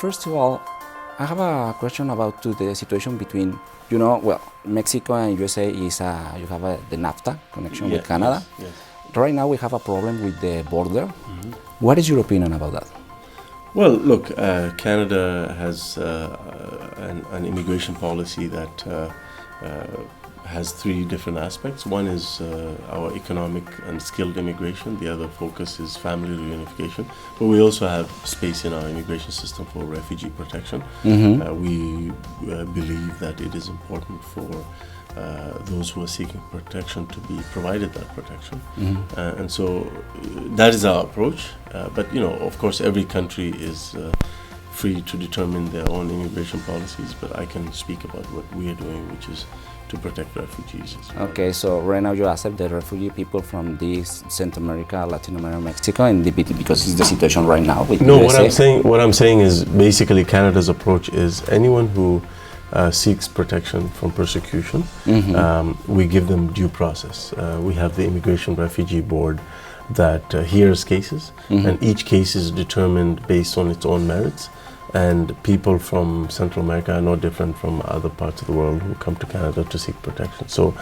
first of all, I have a question about the situation between, Mexico and USA is you have the NAFTA connection with Canada. Yes. Right now we have a problem with the border. What is your opinion about that? Well, look, Canada has an immigration policy that has three different aspects. One is our economic and skilled immigration. The other focus is family reunification. But we also have space in our immigration system for refugee protection. We believe that it is important for those who are seeking protection to be provided that protection. And so that is our approach. But, of course, every country is free to determine their own immigration policies. But I can speak about what we are doing, which is to protect refugees. Okay, so right now you accept the refugee people from this Central America, Latin America, Mexico, and because it's the situation right now with USA. What I'm saying is basically Canada's approach is anyone who seeks protection from persecution, we give them due process. We have the Immigration Refugee Board that hears cases, and each case is determined based on its own merits. And people from Central America are no different from other parts of the world who come to Canada to seek protection. So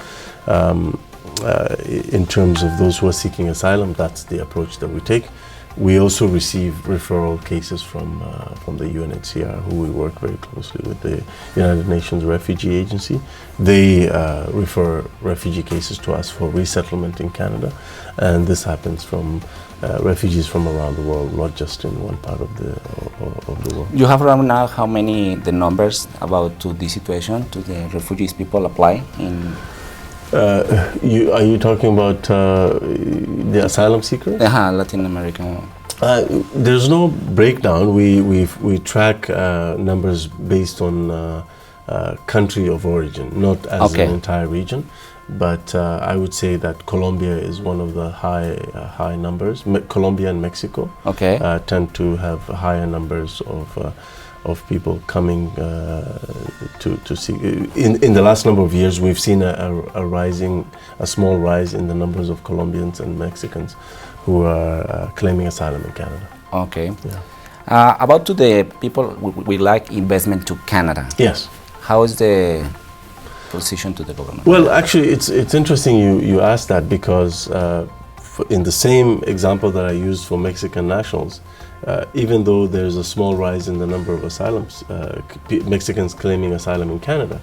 in terms of those who are seeking asylum, that's the approach that we take. We also receive referral cases from the UNHCR, who we work very closely with, the United Nations Refugee Agency. They refer refugee cases to us for resettlement in Canada, and this happens from refugees from around the world, not just in one part of the world. You have around now how many the numbers about to this situation to the refugees people apply in? Are you talking about the asylum seekers? Latin American. There's no breakdown. We track numbers based on country of origin, not as an entire region. But I would say that Colombia is one of the high numbers. Colombia and Mexico tend to have higher numbers of people coming to see. In the last number of years, we've seen a small rise in the numbers of Colombians and Mexicans who are claiming asylum in Canada. Okay. Yeah. About to the people we like investment to Canada. Yes. How is the position to the government? Well, actually, it's interesting you asked that, because in the same example that I used for Mexican nationals, even though there's a small rise in the number of asylums, Mexicans claiming asylum in Canada,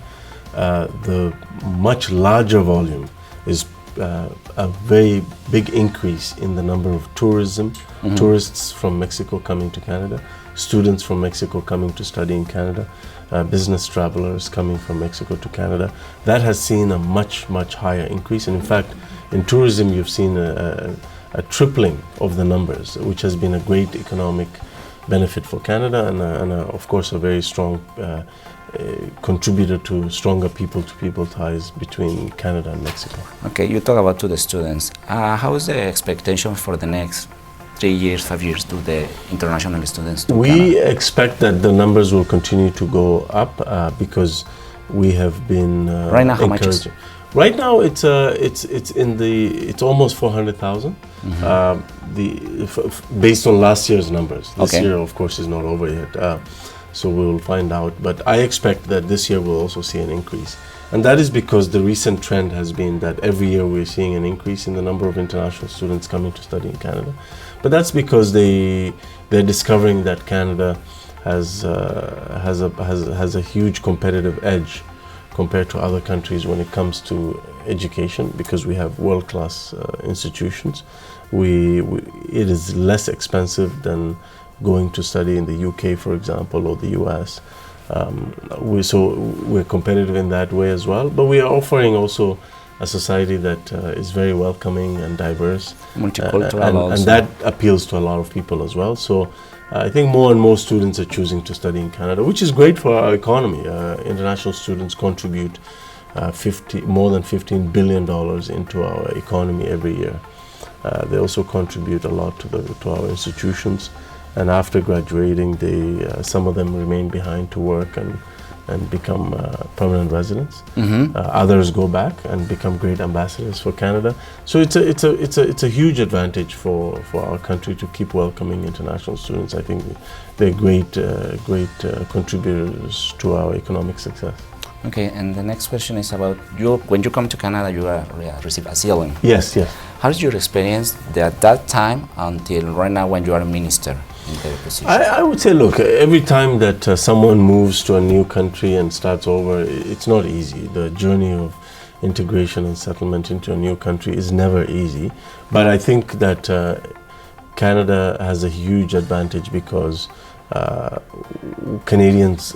the much larger volume is a very big increase in the number of tourists from Mexico coming to Canada, students from Mexico coming to study in Canada, business travelers coming from Mexico to Canada. That has seen a much higher increase. And in fact, in tourism, you've seen a tripling of the numbers, which has been a great economic benefit for Canada and of course, a very strong contributor to stronger people-to-people ties between Canada and Mexico. Okay, you talk about to the students. How is the expectation for the next 3 years, 5 years to the international students to We Canada? expect that the numbers will continue to go up because we have been right now, how encouraging. much is? Right now, it's almost 400,000. Based on last year's numbers. This year, of course, is not over yet. So we will find out. But I expect that this year we'll also see an increase. And that is because the recent trend has been that every year we're seeing an increase in the number of international students coming to study in Canada. But that's because they're discovering that Canada has a huge competitive edge compared to other countries when it comes to education, because we have world-class institutions. It is less expensive than going to study in the UK, for example, or the US. We're competitive in that way as well, but we are offering also a society that is very welcoming and diverse, multicultural, and that appeals to a lot of people as well. So I think more and more students are choosing to study in Canada, which is great for our economy. International students contribute more than $15 billion into our economy every year. They also contribute a lot to our institutions. And after graduating, some of them remain behind to work and and become permanent residents. Others go back and become great ambassadors for Canada. So it's a huge advantage for our country to keep welcoming international students. I think they're great contributors to our economic success. Okay, and the next question is about you. When you come to Canada, you receive asylum. Yes, yes. How is your experience at that time until right now when you are a minister in the position? I would say, look, every time that someone moves to a new country and starts over, it's not easy. The journey of integration and settlement into a new country is never easy. But I think that Canada has a huge advantage because Canadians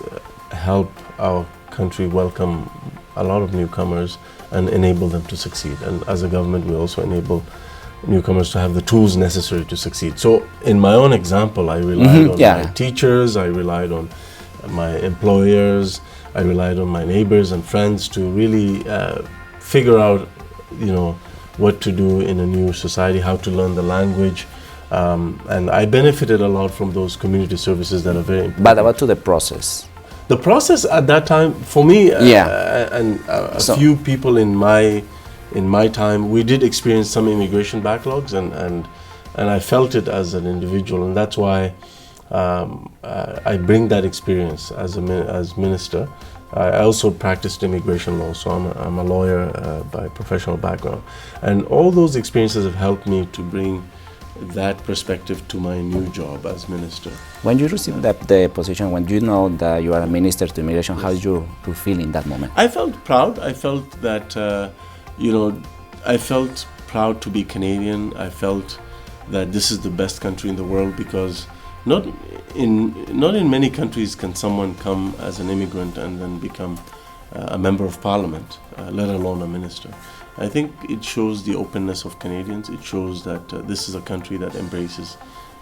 help our country welcome a lot of newcomers and enable them to succeed. And as a government, we also enable newcomers to have the tools necessary to succeed. So in my own example, I relied on my teachers, I relied on my employers, I relied on my neighbors and friends to really figure out, what to do in a new society, how to learn the language. And I benefited a lot from those community services that are very important. But about to the process? The process at that time, for me and a few people in my time, we did experience some immigration backlogs, and I felt it as an individual, and that's why I bring that experience as minister. I also practiced immigration law, so I'm a lawyer by professional background, and all those experiences have helped me to bring that perspective to my new job as minister. When you received the position, when you know that you are a minister to immigration, how did you feel in that moment? I felt proud. I felt that, I felt proud to be Canadian. I felt that this is the best country in the world because not in many countries can someone come as an immigrant and then become a member of parliament, let alone a minister. I think it shows the openness of Canadians. It shows that this is a country that embraces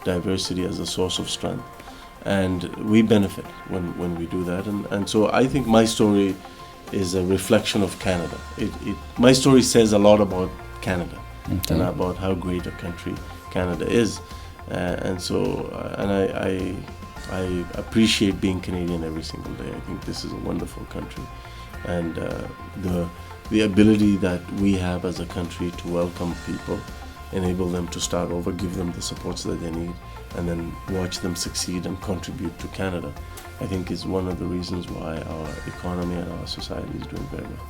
diversity as a source of strength. And we benefit when we do that. And so I think my story is a reflection of Canada. My story says a lot about Canada and about how great a country Canada is. And I appreciate being Canadian every single day. I think this is a wonderful country. And the ability that we have as a country to welcome people, enable them to start over, give them the supports that they need, and then watch them succeed and contribute to Canada, I think is one of the reasons why our economy and our society is doing very well.